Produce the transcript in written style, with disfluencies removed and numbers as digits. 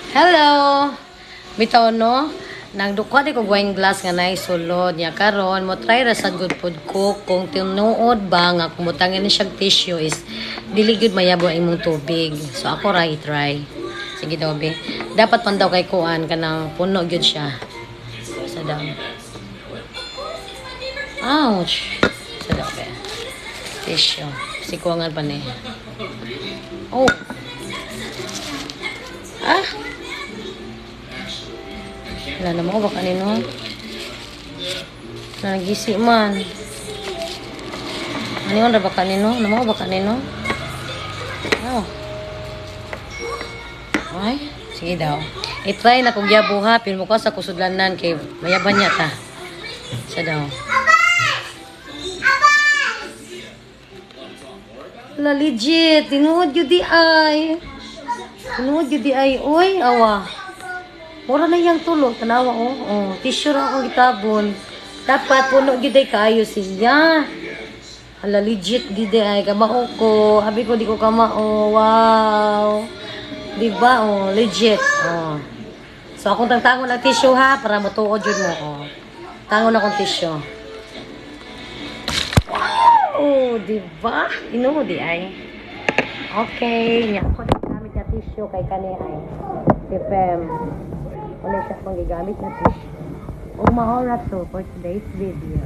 Hello! Bitaw no? Nagdukwa di ko wine glass nga na sulod niya karon mo try ra sad good food ko kung tinuod ba nga kumutangin ni siyang tissue is dili gyud mayabo ang imong tubig. So ako ra i-try. Sige daw be. Dapat man daw kay kuan kanang puno gyud siya. Sa daw. Ouch. Sa daw be. Tissue. Sikuangan pa ni. Oh. Ah. Wala na mo ba kanino? Nagisi man. Ano yun ba kanino? Ano mo ba kanino? Oh. Ay, sige daw. I-try na kung yabuha. Pin mo ka sa kusudlanan kay mayaban niya ta. Sa daw. Wala legit. Tinuod yun di ay. Tinuod yun di ay. Uy, awa. Mura na yung tulog, tanawa oh. Oh, tissue ra akong gitabon. Dapat puno giday kaayo siya. Hala legit giday ay kamao ko. Abi ko di ko kamao. Wow. Di ba oh, legit. Oh. So akong tangon ang tissue ha para matuod jud mo oh. Tangon akong tissue. Oh, di ba? Ino di ay. Okay, nya ko gamit na tissue kay kani ay. Si Pem. Wala siya pang gigamit na tissue. Umaoras so for today's video.